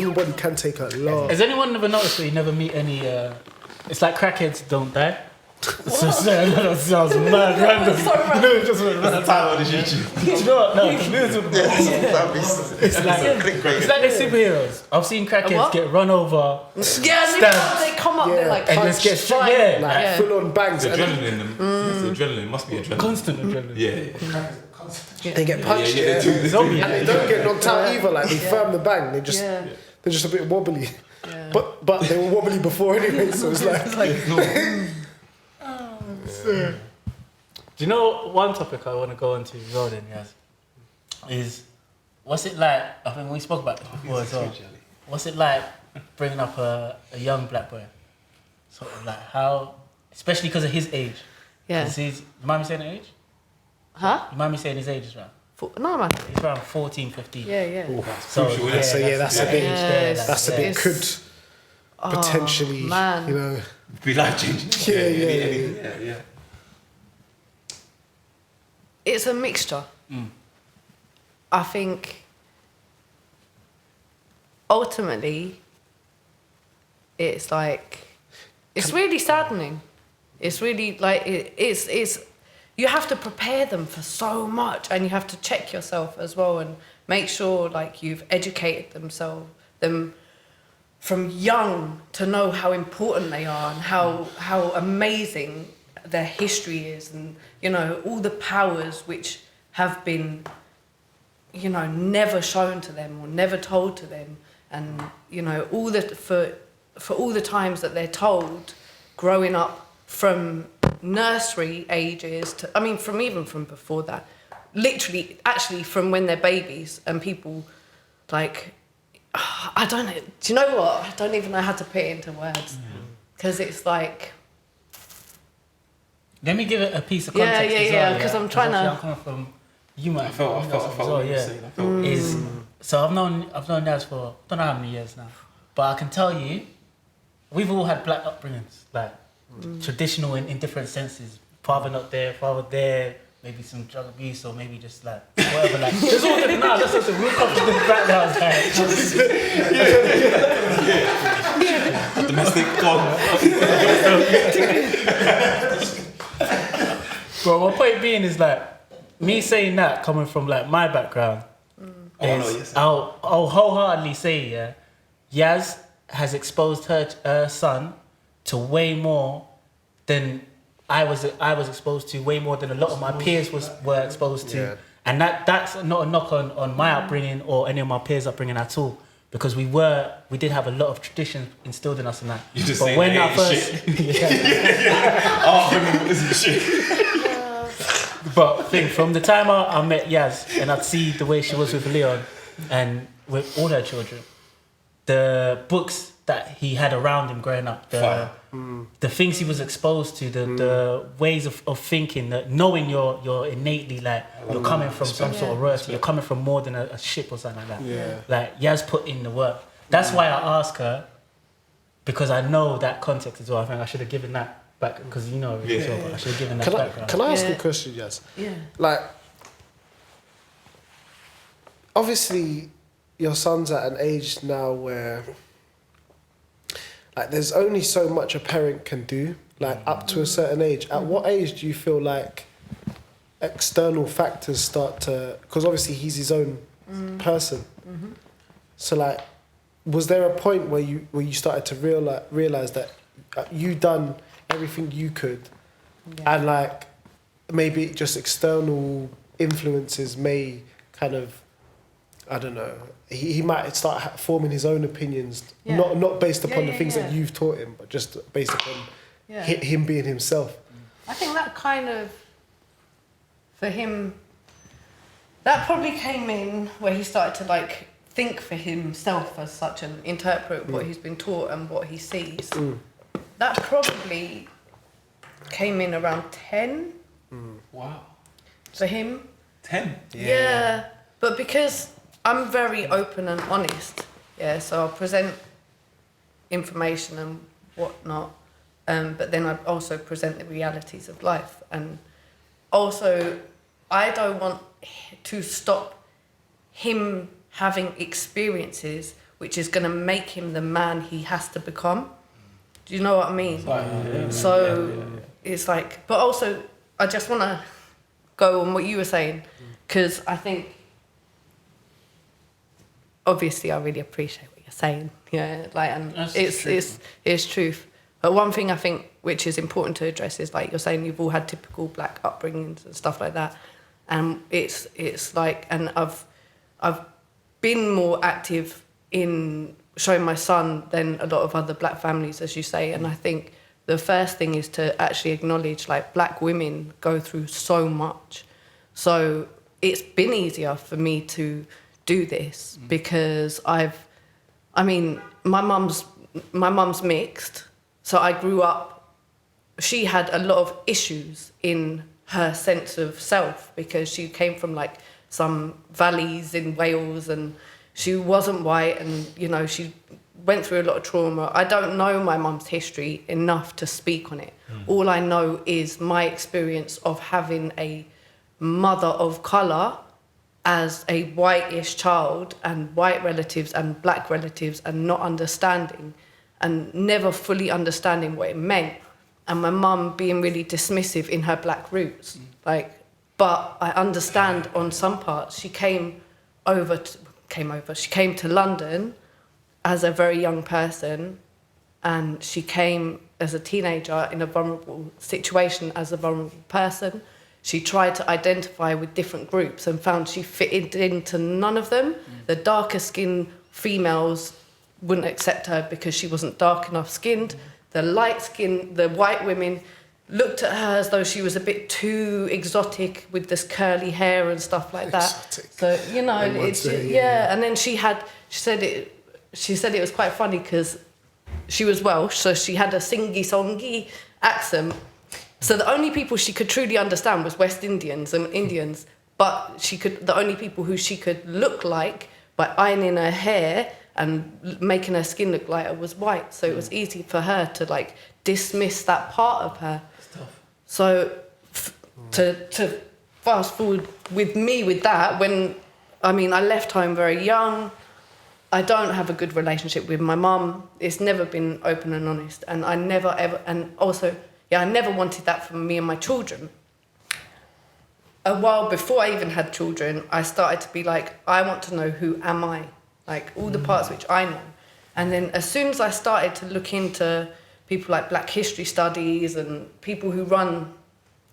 human body can take a lot. Has anyone ever noticed that you never meet any? It's like crackheads don't die. So that sounds mad random. So random. No, it just went That's the title of this YouTube. Do you know what? No, it's like they're superheroes. I've seen crackheads What? get run over, Yeah, they come up, they're like, and just get straight. Like full on bangs. There's adrenaline in them. It's adrenaline. Must be adrenaline. Constant adrenaline. Yeah. They get punched, They do. and they don't get knocked out either. Like they firm the bang, they're just a bit wobbly. Yeah. But they were wobbly before anyway, so it's like. Do you know one topic I want to go into as well then, yes? Is what's it like? I think we spoke about this before as well. What's it like bringing up a young black boy? Sort of like how, especially because of his age. Yeah. You mind me saying the age? Huh? You mind me saying his age is around? No, man. He's around 14, 15. Yeah. So that's a bit. Yes. That's a bit could potentially, man. you know, Be life changing. Yeah. It's a mixture. I think ultimately it's like it's really saddening. It's really like it's you have to prepare them for so much, and you have to check yourself as well and make sure like you've educated them from young to know how important they are and how amazing their history is, and you know all the powers which have been, you know, never shown to them or never told to them, and you know all the for all the times that they're told growing up from nursery ages to, I mean, from before that, literally actually from when they're babies, and people like, I don't know, do you know what, I don't even know how to put it into words, because it's like, let me give it a piece of context as well. Yeah, because I'm trying to. I'm coming from, you might I felt as well, yeah. So I've known Naz for I don't know how many years now, but I can tell you, we've all had black upbringings, like traditional in different senses. Father not there, father there, maybe some drug abuse, or maybe just like whatever. Like there's all different. Nah, that's just a real confident background. Domestic gone. But my point being is like, me saying that coming from like my background, I'll wholeheartedly say, Yaz has exposed her son to way more than I was exposed to, way more than a lot of my peers were exposed to. Yeah. And that's not a knock on my upbringing or any of my peers' upbringing at all, because we did have a lot of traditions instilled in us and that. You just but saying when I first shit. But from the time I met Yaz and I'd see the way she was with Leon and with all her children, the books that he had around him growing up, the things he was exposed to, the ways of thinking, that knowing you're innately like you're coming from some sort of royalty, you're coming from more than a ship or something like that. Yeah. Like Yaz put in the work. That's why I ask her, because I know that context as well. I think I should have given that back, because you know, but I should have given that background. Can I ask you a question, Yaz? Yeah. Like, obviously, your son's at an age now where, like, there's only so much a parent can do, like, up to a certain age. At what age do you feel like external factors start to... Because obviously he's his own person. Mm-hmm. So, like, was there a point where you started to realise that you done everything you could, and, like, maybe just external influences may kind of... I don't know. He might start forming his own opinions, not based upon the things that you've taught him, but just based upon him being himself. I think that kind of, for him, that probably came in where he started to like think for himself as such and interpret what he's been taught and what he sees. That probably came in around 10. Wow. For him. 10? Yeah. But because I'm very open and honest, so I'll present information and whatnot, but then I also present the realities of life. And also, I don't want to stop him having experiences which is going to make him the man he has to become. Do you know what I mean? So it's like, but also I just want to go on what you were saying, because I think obviously I really appreciate what you're saying. Yeah, like, and it's truth. But one thing I think which is important to address is, like you're saying, you've all had typical black upbringings and stuff like that, and it's like, and I've been more active in showing my son than a lot of other black families, as you say, and I think the first thing is to actually acknowledge, like, black women go through so much. So it's been easier for me to do this because my mum's mixed, so I grew up, she had a lot of issues in her sense of self because she came from like some valleys in Wales and she wasn't white, and you know, she went through a lot of trauma. I don't know my mum's history enough to speak on it. All I know is my experience of having a mother of colour as a whitish child, and white relatives and black relatives, and not understanding and never fully understanding what it meant, and my mum being really dismissive in her black roots. But I understand on some parts. She came to London as a very young person, and she came as a teenager in a vulnerable situation as a vulnerable person. She tried to identify with different groups and found she fitted into none of them. The darker skinned females wouldn't accept her because she wasn't dark enough skinned. The white women looked at her as though she was a bit too exotic with this curly hair and stuff like that. Exotic. So, you know, and then she said it was quite funny because she was Welsh, so she had a singy-songy accent. So the only people she could truly understand was West Indians and Indians, but the only people who she could look like by ironing her hair and making her skin look lighter was white. So it was easy for her to like dismiss that part of her. So to fast forward with me with that, I left home very young. I don't have a good relationship with my mum. It's never been open and honest, and I never ever, and also, I never wanted that for me and my children. A while before I even had children, I started to be like, I want to know who am I, like all the parts which I know. And then as soon as I started to look into people like Black History Studies and people who run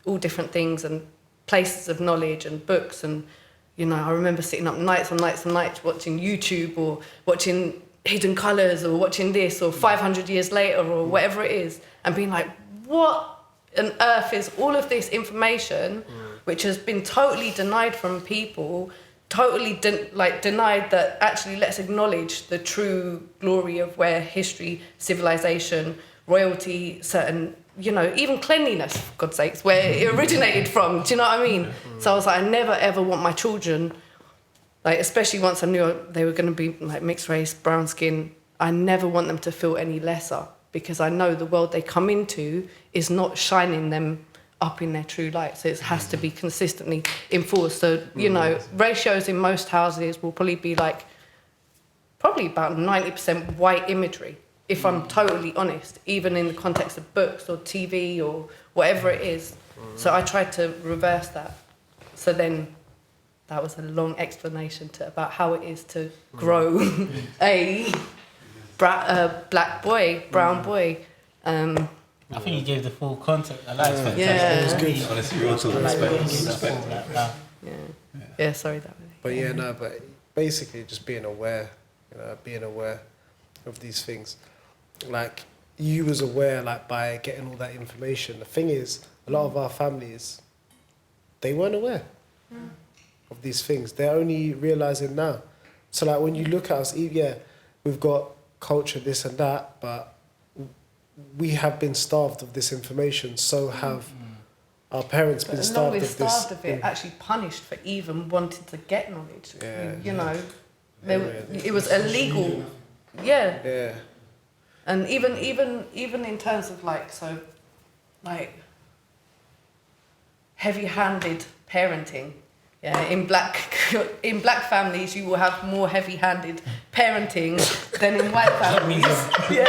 all different things and places of knowledge and books, and you know, I remember sitting up nights and nights and nights watching YouTube or watching Hidden Colours or watching this or 500 Years Later or whatever it is, and being like, what on earth is all of this information which has been totally denied from people, totally denied that actually let's acknowledge the true glory of where history, civilization, royalty, certain, you know, even cleanliness, for God's sakes, where it originated from. Do you know what I mean? So I was like, I never ever want my children, like, especially once I knew they were going to be like mixed race, brown skin, I never want them to feel any lesser, because I know the world they come into is not shining them up in their true light. So it has to be consistently enforced. So, you know, ratios in most houses will probably be like, probably about 90% white imagery, if I'm totally honest, even in the context of books or TV or whatever it is. So I tried to reverse that. So then that was a long explanation about how it is to grow a black boy, brown boy. I think you gave the full context. I like it. Yeah. It was good. Honestly, real talk, respect. Yeah, sorry that way. But basically just being aware, of these things. Like, you was aware, like, by getting all that information. The thing is, a lot of our families, they weren't aware of these things. They're only realising now. So, like, when you look at us, we've got culture, this and that, but we have been starved of this information. So have our parents been starved of this. Starved of it, actually punished for even wanting to get knowledge. You know, it was illegal. Yeah. And even in terms of heavy-handed parenting, Yeah, in black families, you will have more heavy-handed parenting than in white families. Yeah.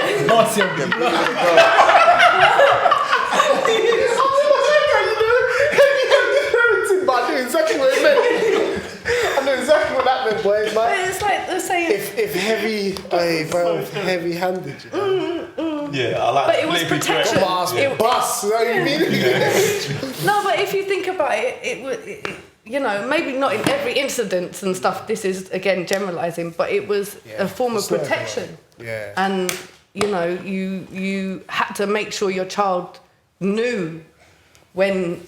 But I knew exactly what it meant. I know exactly what that meant, boy. But it's like they're saying. If heavy-handed, you know? Yeah, I like. But it was protection. Bus, you know what you mean? No, but if you think about it, you know, maybe not in every incident and stuff. This is again generalizing, but it was a form of protection. Yeah. And you know, you had to make sure your child knew when,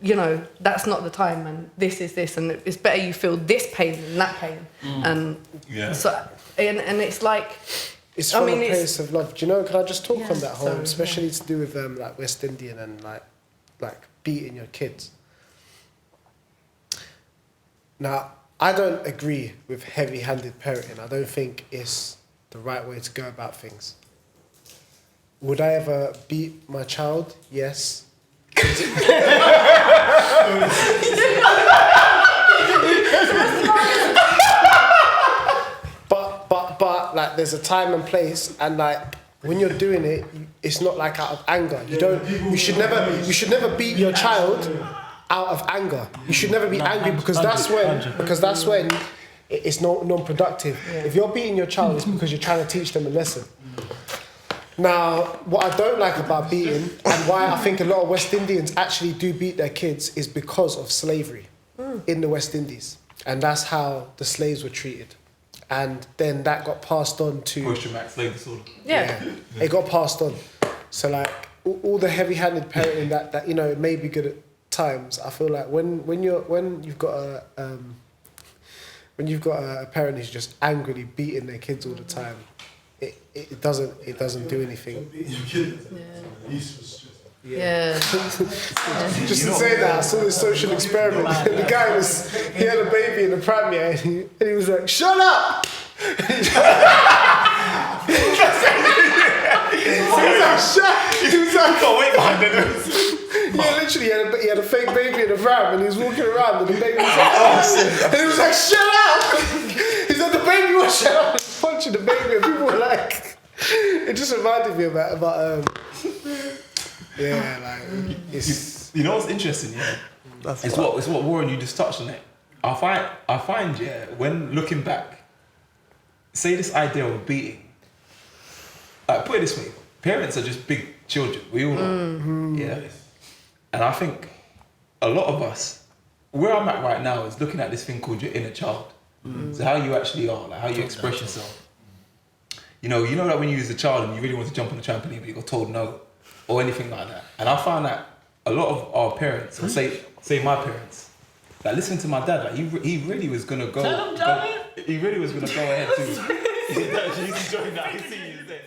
you know, that's not the time, and this is this, and it's better you feel this pain than that pain. And so, and it's like. It's from a place of love. Do you know? Can I just talk on that whole, especially to do with like West Indian and like beating your kids. Now, I don't agree with heavy-handed parenting. I don't think it's the right way to go about things. Would I ever beat my child? Yes. But like, there's a time and place, and like when you're doing it, it's not like out of anger. You should never beat your child out of anger. You should never be angry because that's when it's non-productive. Yeah. If you're beating your child, it's because you're trying to teach them a lesson. Now, what I don't like about beating, and why I think a lot of West Indians actually do beat their kids, is because of slavery in the West Indies. And that's how the slaves were treated. And then that got passed on to... Post-traumatic slave disorder. Yeah. It got passed on. So like, all the heavy-handed parenting that you know, may be good at times, I feel like when you've got a parent who's just angrily beating their kids all the time, it doesn't do anything. Yeah. Just to say that, I saw this social experiment. The guy he had a baby in the pram, yeah, and he was like, "Shut up!" He was like, "Can't wait behind it." Yeah, literally, he had a fake baby in the pram, and he was walking around, and the baby was like, "Oh," and he was like, "Shut up!" He said, "The baby was shut up." He was punching the baby, and people were like, it just reminded me about yeah, like it's. You know what's interesting? Yeah, it's what Warren, you just touched on it. I find when looking back, say this idea of beating. Put it this way: parents are just big children. We all know. Yeah, and I think a lot of us, where I'm at right now, is looking at this thing called your inner child. So how you actually are, like how you express yourself. You know that when you was a child and you really want to jump on the trampoline, but you got told no. Or anything like that. And I found that a lot of our parents, or say my parents, like listening to my dad, like he really was gonna go. He really was gonna go ahead too. He's enjoying that. He's seeing you there.